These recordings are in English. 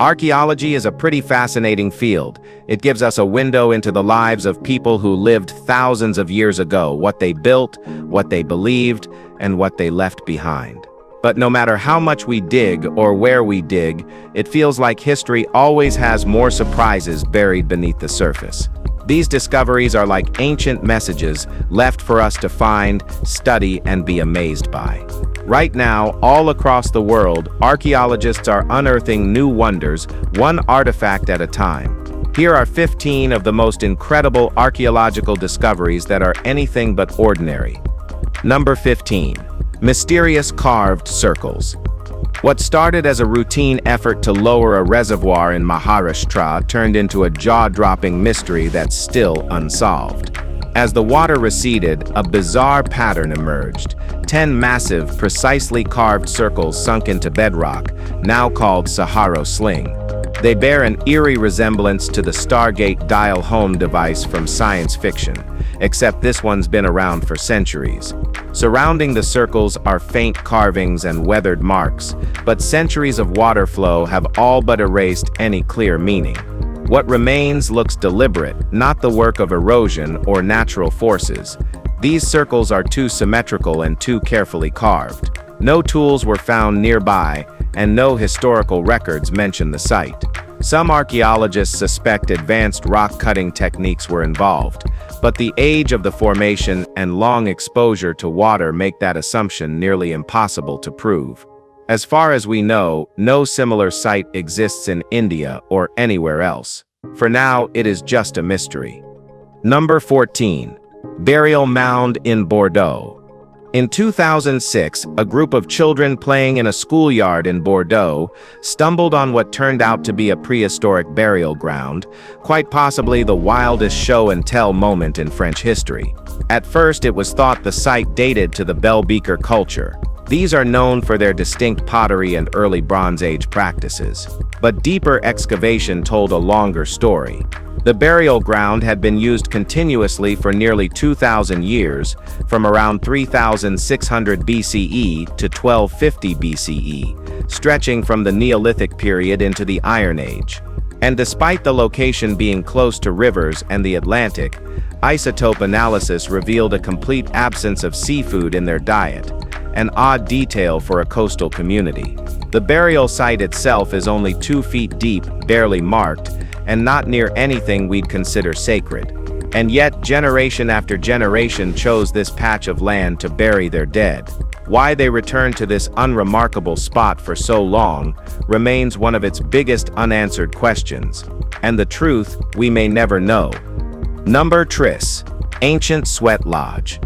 Archaeology is a pretty fascinating field. It gives us a window into the lives of people who lived thousands of years ago, what they built, what they believed, and what they left behind. But no matter how much we dig or where we dig, it feels like history always has more surprises buried beneath the surface. These discoveries are like ancient messages left for us to find, study, and be amazed by. Right now, all across the world, archaeologists are unearthing new wonders, one artifact at a time. Here are 15 of the most incredible archaeological discoveries that are anything but ordinary. Number 15. Mysterious carved circles. What started as a routine effort to lower a reservoir in Maharashtra turned into a jaw-dropping mystery that's still unsolved. As the water receded, a bizarre pattern emerged. 10 massive, precisely carved circles sunk into bedrock, now called Sahara Sling. They bear an eerie resemblance to the Stargate dial-home device from science fiction, except this one's been around for centuries. Surrounding the circles are faint carvings and weathered marks, but centuries of water flow have all but erased any clear meaning. What remains looks deliberate, not the work of erosion or natural forces. These circles are too symmetrical and too carefully carved. No tools were found nearby, and no historical records mention the site. Some archaeologists suspect advanced rock-cutting techniques were involved, but the age of the formation and long exposure to water make that assumption nearly impossible to prove. As far as we know, no similar site exists in India or anywhere else. For now, it is just a mystery. Number 14. Burial mound in Bordeaux. In 2006, a group of children playing in a schoolyard in Bordeaux stumbled on what turned out to be a prehistoric burial ground, quite possibly the wildest show-and-tell moment in French history. At first, it was thought the site dated to the Bell Beaker culture. These are known for their distinct pottery and early Bronze Age practices. But deeper excavation told a longer story. The burial ground had been used continuously for nearly 2,000 years, from around 3,600 BCE to 1250 BCE, stretching from the Neolithic period into the Iron Age. And despite the location being close to rivers and the Atlantic, isotope analysis revealed a complete absence of seafood in their diet, an odd detail for a coastal community. The burial site itself is only 2 feet deep, barely marked, and not near anything we'd consider sacred. And yet, generation after generation chose this patch of land to bury their dead. Why they returned to this unremarkable spot for so long remains one of its biggest unanswered questions. And the truth, we may never know. Number 3. Ancient Sweat Lodge.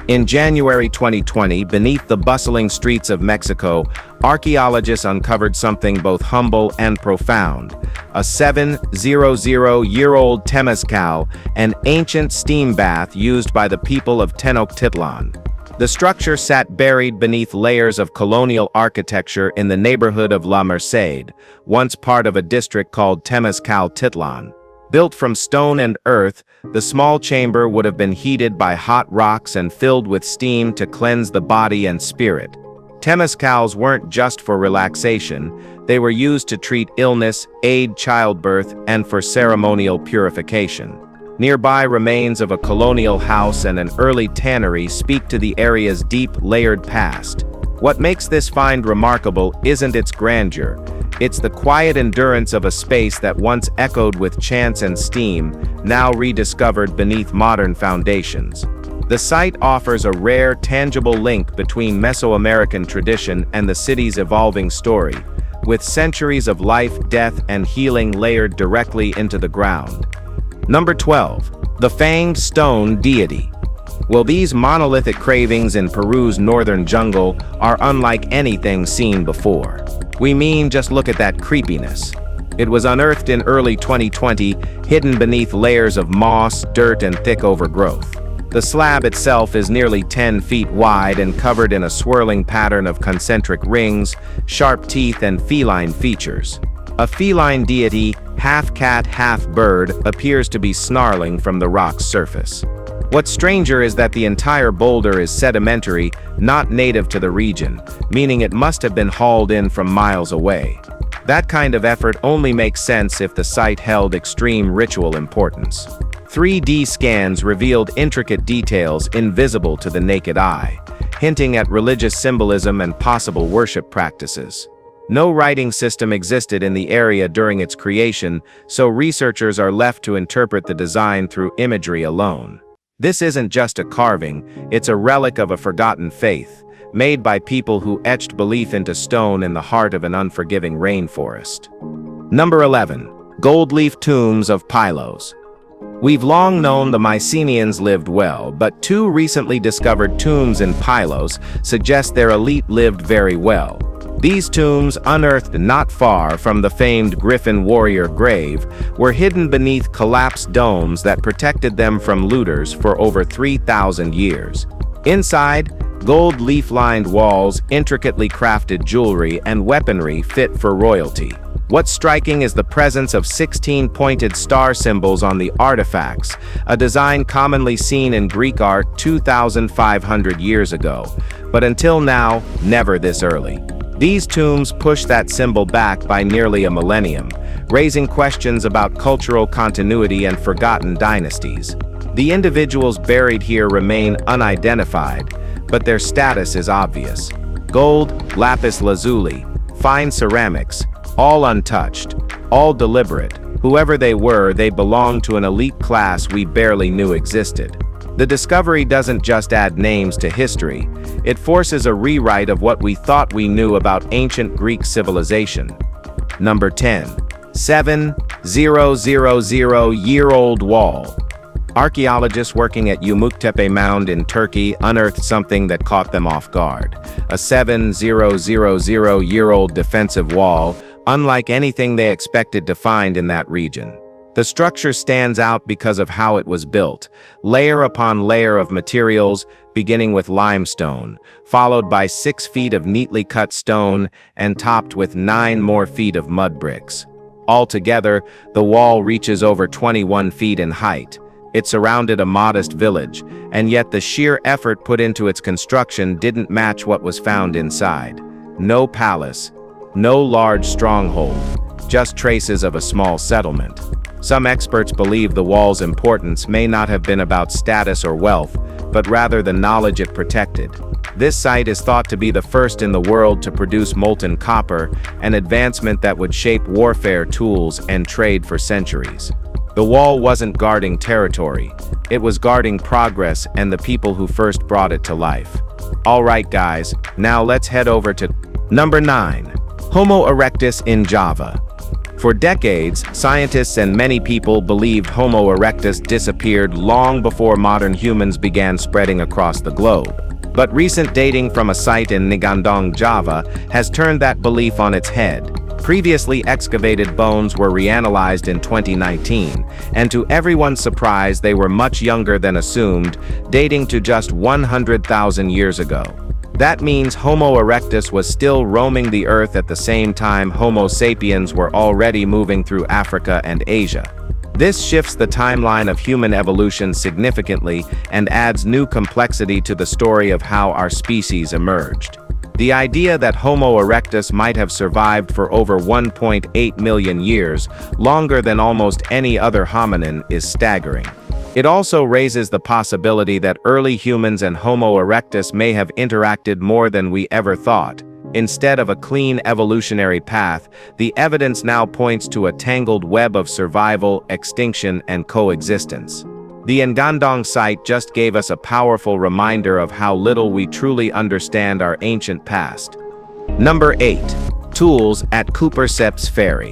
In January 2020, beneath the bustling streets of Mexico, archaeologists uncovered something both humble and profound. A 700-year-old temazcal, an ancient steam bath used by the people of Tenochtitlan. The structure sat buried beneath layers of colonial architecture in the neighborhood of La Merced, once part of a district called Temazcal-Titlan. Built from stone and earth, the small chamber would have been heated by hot rocks and filled with steam to cleanse the body and spirit. Temazcals weren't just for relaxation, they were used to treat illness, aid childbirth, and for ceremonial purification. Nearby remains of a colonial house and an early tannery speak to the area's deep, layered past. What makes this find remarkable isn't its grandeur. It's the quiet endurance of a space that once echoed with chants and steam, now rediscovered beneath modern foundations. The site offers a rare, tangible link between Mesoamerican tradition and the city's evolving story, with centuries of life, death, and healing layered directly into the ground. Number 12. The Fanged Stone Deity. Well, these monolithic cravings in Peru's northern jungle are unlike anything seen before. We mean, just look at that creepiness. It was unearthed in early 2020, hidden beneath layers of moss, dirt, and thick overgrowth. The slab itself is nearly 10 feet wide and covered in a swirling pattern of concentric rings, sharp teeth, and feline features. A feline deity, half cat, half bird, appears to be snarling from the rock's surface. What's stranger is that the entire boulder is sedimentary, not native to the region, meaning it must have been hauled in from miles away. That kind of effort only makes sense if the site held extreme ritual importance. 3D scans revealed intricate details invisible to the naked eye, hinting at religious symbolism and possible worship practices. No writing system existed in the area during its creation, so researchers are left to interpret the design through imagery alone. This isn't just a carving, it's a relic of a forgotten faith, made by people who etched belief into stone in the heart of an unforgiving rainforest. Number 11. Gold leaf tombs of Pylos. We've long known the Mycenaeans lived well, but two recently discovered tombs in Pylos suggest their elite lived very well. These tombs, unearthed not far from the famed Griffin warrior grave, were hidden beneath collapsed domes that protected them from looters for over 3,000 years. Inside, gold leaf-lined walls, intricately crafted jewelry, and weaponry fit for royalty. What's striking is the presence of 16 pointed star symbols on the artifacts, a design commonly seen in Greek art 2,500 years ago, but until now, never this early. These tombs push that symbol back by nearly a millennium, raising questions about cultural continuity and forgotten dynasties. The individuals buried here remain unidentified, but their status is obvious. Gold, lapis lazuli, fine ceramics, all untouched, all deliberate. Whoever they were, they belonged to an elite class we barely knew existed. The discovery doesn't just add names to history, it forces a rewrite of what we thought we knew about ancient Greek civilization. Number 10. 7,000-year-old wall. Archaeologists working at Yumuktepe Mound in Turkey unearthed something that caught them off guard. A 7,000-year-old defensive wall, unlike anything they expected to find in that region. The structure stands out because of how it was built, layer upon layer of materials, beginning with limestone, followed by 6 feet of neatly cut stone, and topped with 9 more feet of mud bricks. Altogether, the wall reaches over 21 feet in height. It surrounded a modest village, and yet the sheer effort put into its construction didn't match what was found inside. No palace, no large stronghold, just traces of a small settlement. Some experts believe the wall's importance may not have been about status or wealth, but rather the knowledge it protected. This site is thought to be the first in the world to produce molten copper, an advancement that would shape warfare tools and trade for centuries. The wall wasn't guarding territory, it was guarding progress and the people who first brought it to life. Alright guys, now let's head over to number 9. Homo erectus in Java. For decades, scientists and many people believed Homo erectus disappeared long before modern humans began spreading across the globe. But recent dating from a site in Negandong, Java, has turned that belief on its head. Previously excavated bones were reanalyzed in 2019, and to everyone's surprise they were much younger than assumed, dating to just 100,000 years ago. That means Homo erectus was still roaming the earth at the same time Homo sapiens were already moving through Africa and Asia. This shifts the timeline of human evolution significantly and adds new complexity to the story of how our species emerged. The idea that Homo erectus might have survived for over 1.8 million years, longer than almost any other hominin, is staggering. It also raises the possibility that early humans and Homo erectus may have interacted more than we ever thought. Instead of a clean evolutionary path, the evidence now points to a tangled web of survival, extinction, and coexistence. The Ngandong site just gave us a powerful reminder of how little we truly understand our ancient past. Number 8. Tools at Cooper's Ferry.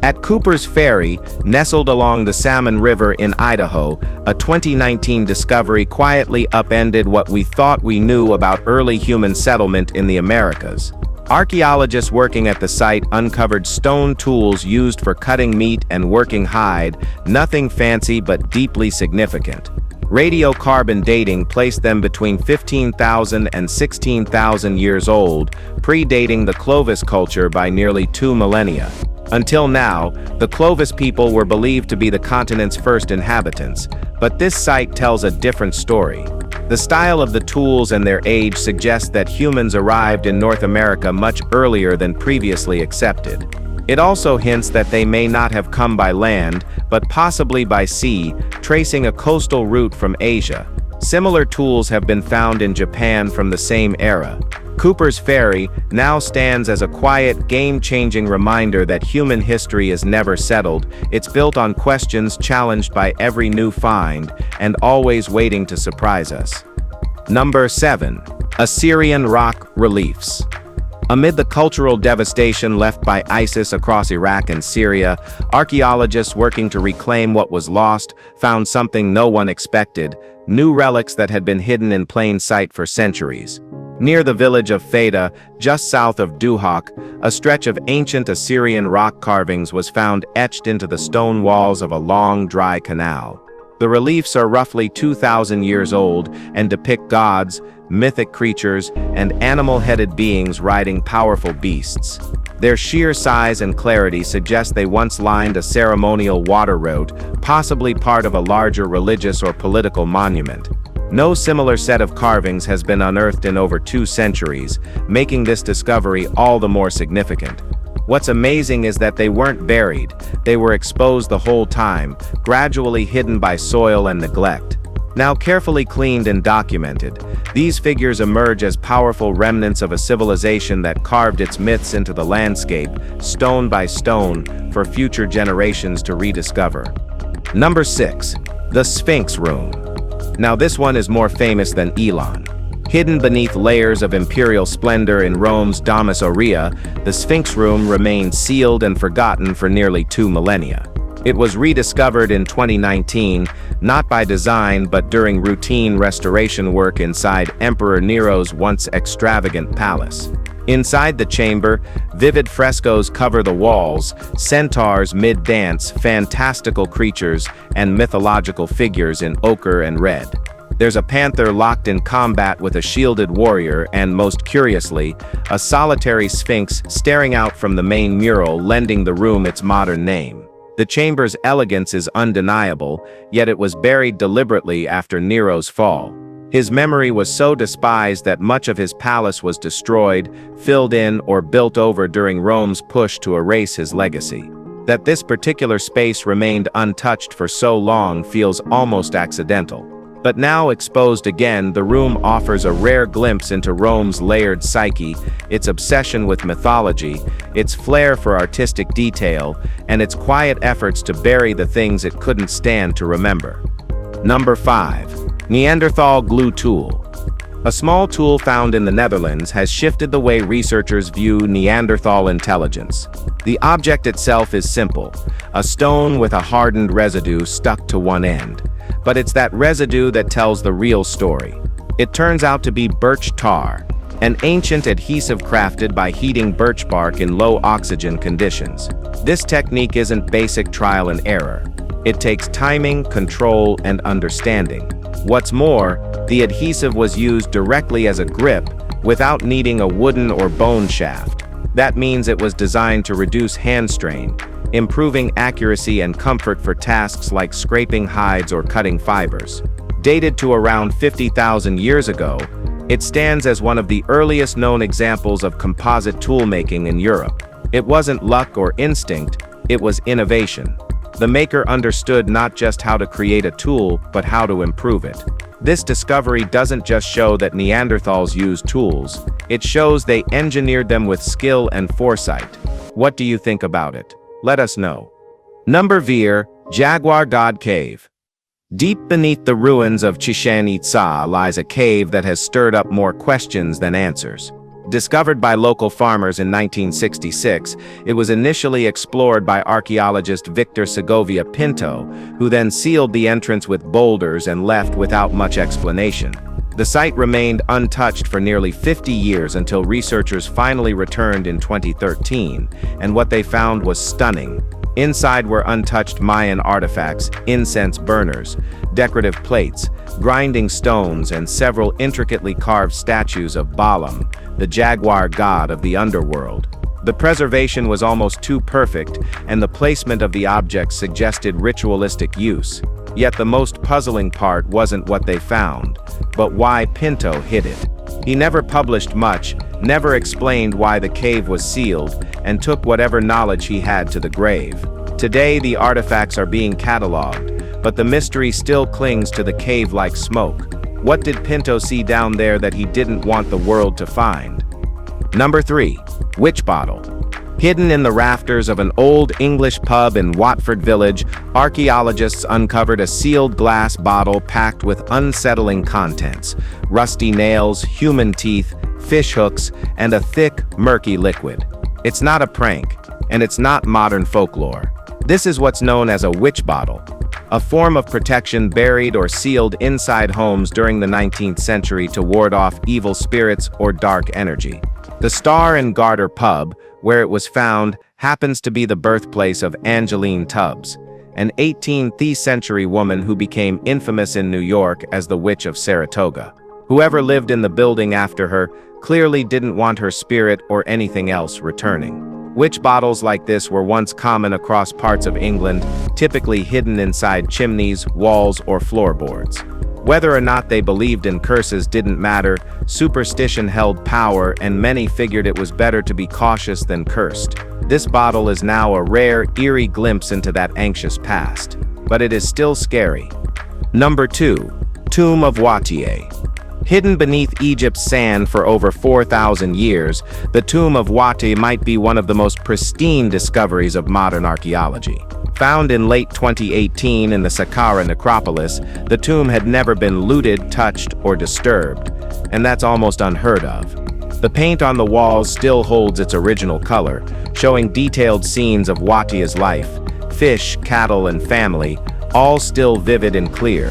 At Cooper's Ferry, nestled along the Salmon River in Idaho, a 2019 discovery quietly upended what we thought we knew about early human settlement in the Americas. Archaeologists working at the site uncovered stone tools used for cutting meat and working hide, nothing fancy but deeply significant. Radiocarbon dating placed them between 15,000 and 16,000 years old, predating the Clovis culture by nearly 2 millennia. Until now, the Clovis people were believed to be the continent's first inhabitants, but this site tells a different story. The style of the tools and their age suggest that humans arrived in North America much earlier than previously accepted. It also hints that they may not have come by land, but possibly by sea, tracing a coastal route from Asia. Similar tools have been found in Japan from the same era. Cooper's Ferry now stands as a quiet, game-changing reminder that human history is never settled. It's built on questions challenged by every new find, and always waiting to surprise us. Number 7. Assyrian rock reliefs. Amid the cultural devastation left by ISIS across Iraq and Syria, archaeologists working to reclaim what was lost found something no one expected: new relics that had been hidden in plain sight for centuries. Near the village of Feda, just south of Duhok, a stretch of ancient Assyrian rock carvings was found etched into the stone walls of a long, dry canal. The reliefs are roughly 2,000 years old and depict gods, mythic creatures, and animal-headed beings riding powerful beasts. Their sheer size and clarity suggest they once lined a ceremonial water route, possibly part of a larger religious or political monument. No similar set of carvings has been unearthed in over 2 centuries, making this discovery all the more significant. What's amazing is that they weren't buried, they were exposed the whole time, gradually hidden by soil and neglect. Now carefully cleaned and documented, these figures emerge as powerful remnants of a civilization that carved its myths into the landscape, stone by stone, for future generations to rediscover. Number 6. The Sphinx Room. Now this one is more famous than Elon. Hidden beneath layers of imperial splendor in Rome's Domus Aurea, the Sphinx Room remained sealed and forgotten for nearly 2 millennia. It was rediscovered in 2019, not by design but during routine restoration work inside Emperor Nero's once extravagant palace. Inside the chamber, vivid frescoes cover the walls, centaurs mid-dance, fantastical creatures, and mythological figures in ochre and red. There's a panther locked in combat with a shielded warrior and, most curiously, a solitary sphinx staring out from the main mural, lending the room its modern name. The chamber's elegance is undeniable, yet it was buried deliberately after Nero's fall. His memory was so despised that much of his palace was destroyed, filled in, or built over during Rome's push to erase his legacy. That this particular space remained untouched for so long feels almost accidental. But now exposed again, the room offers a rare glimpse into Rome's layered psyche, its obsession with mythology, its flair for artistic detail, and its quiet efforts to bury the things it couldn't stand to remember. Number 5. Neanderthal Glue Tool. A small tool found in the Netherlands has shifted the way researchers view Neanderthal intelligence. The object itself is simple, a stone with a hardened residue stuck to one end. But it's that residue that tells the real story. It turns out to be birch tar, an ancient adhesive crafted by heating birch bark in low oxygen conditions. This technique isn't basic trial and error. It takes timing, control, and understanding. What's more, the adhesive was used directly as a grip without needing a wooden or bone shaft. That means it was designed to reduce hand strain, improving accuracy and comfort for tasks like scraping hides or cutting fibers. Dated to around 50,000 years ago, it stands as one of the earliest known examples of composite toolmaking in Europe. It wasn't luck or instinct, it was innovation. The maker understood not just how to create a tool, but how to improve it. This discovery doesn't just show that Neanderthals used tools, it shows they engineered them with skill and foresight. What do you think about it? Let us know. Number 4. Jaguar God Cave. Deep beneath the ruins of Chichen Itza lies a cave that has stirred up more questions than answers. Discovered by local farmers in 1966, it was initially explored by archaeologist Victor Segovia Pinto, who then sealed the entrance with boulders and left without much explanation. The site remained untouched for nearly 50 years until researchers finally returned in 2013, and what they found was stunning. Inside were untouched Mayan artifacts, incense burners, decorative plates, grinding stones, and several intricately carved statues of Balaam, the jaguar god of the underworld. The preservation was almost too perfect, and the placement of the objects suggested ritualistic use. Yet the most puzzling part wasn't what they found, but why Pinto hid it. He never published much, never explained why the cave was sealed, and took whatever knowledge he had to the grave. Today, the artifacts are being cataloged, but the mystery still clings to the cave like smoke. What did Pinto see down there that he didn't want the world to find? Number 3. Witch bottle. Hidden in the rafters of an old English pub in Watford Village, archaeologists uncovered a sealed glass bottle packed with unsettling contents: rusty nails, human teeth, fish hooks, and a thick, murky liquid. It's not a prank, and it's not modern folklore. This is what's known as a witch bottle, a form of protection buried or sealed inside homes during the 19th century to ward off evil spirits or dark energy. The Star and Garter pub, where it was found, happens to be the birthplace of Angeline Tubbs, an 18th century woman who became infamous in New York as the Witch of Saratoga. Whoever lived in the building after her clearly didn't want her spirit or anything else returning. Witch bottles like this were once common across parts of England, typically hidden inside chimneys, walls, or floorboards. Whether or not they believed in curses didn't matter, superstition held power, and many figured it was better to be cautious than cursed. This bottle is now a rare, eerie glimpse into that anxious past. But it is still scary. Number 2. Tomb of Wattier. Hidden beneath Egypt's sand for over 4,000 years, the Tomb of Wattier might be one of the most pristine discoveries of modern archaeology. Found in late 2018 in the Saqqara necropolis, the tomb had never been looted, touched, or disturbed, and that's almost unheard of. The paint on the walls still holds its original color, showing detailed scenes of Wattier's life: fish, cattle, and family, all still vivid and clear.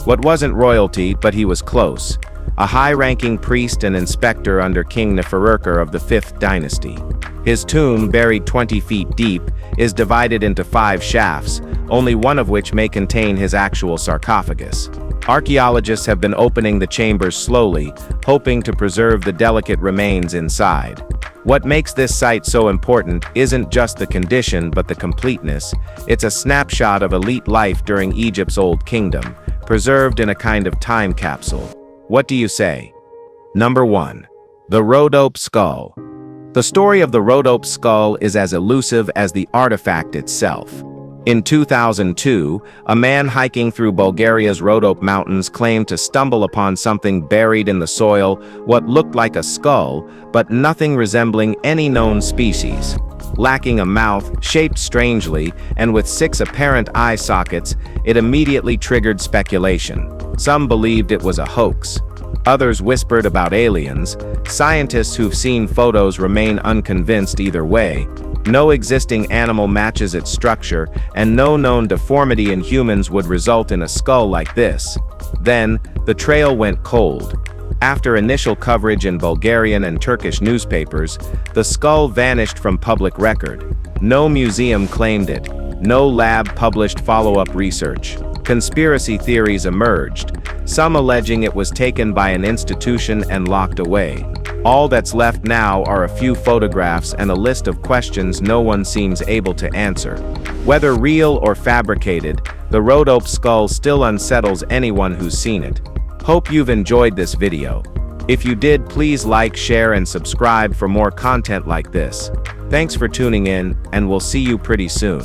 What wasn't royalty, but he was close. A high-ranking priest and inspector under King Nefertiti of the 5th dynasty. His tomb, buried 20 feet deep, is divided into 5 shafts, only one of which may contain his actual sarcophagus. Archaeologists have been opening the chambers slowly, hoping to preserve the delicate remains inside. What makes this site so important isn't just the condition but the completeness. It's a snapshot of elite life during Egypt's Old Kingdom, preserved in a kind of time capsule. What do you say? Number 1. The Rhodope Skull. The story of the Rhodope skull is as elusive as the artifact itself. In 2002, a man hiking through Bulgaria's Rhodope Mountains claimed to stumble upon something buried in the soil, what looked like a skull, but nothing resembling any known species. Lacking a mouth, shaped strangely, and with 6 apparent eye sockets, it immediately triggered speculation. Some believed it was a hoax. Others whispered about aliens. Scientists who've seen photos remain unconvinced either way. No existing animal matches its structure, and no known deformity in humans would result in a skull like this. Then, the trail went cold. After initial coverage in Bulgarian and Turkish newspapers, the skull vanished from public record. No museum claimed it. No lab published follow-up research. Conspiracy theories emerged, some alleging it was taken by an institution and locked away. All that's left now are a few photographs and a list of questions no one seems able to answer. Whether real or fabricated, the Rhodope skull still unsettles anyone who's seen it. Hope you've enjoyed this video. If you did, please like, share, and subscribe for more content like this. Thanks for tuning in, and we'll see you pretty soon.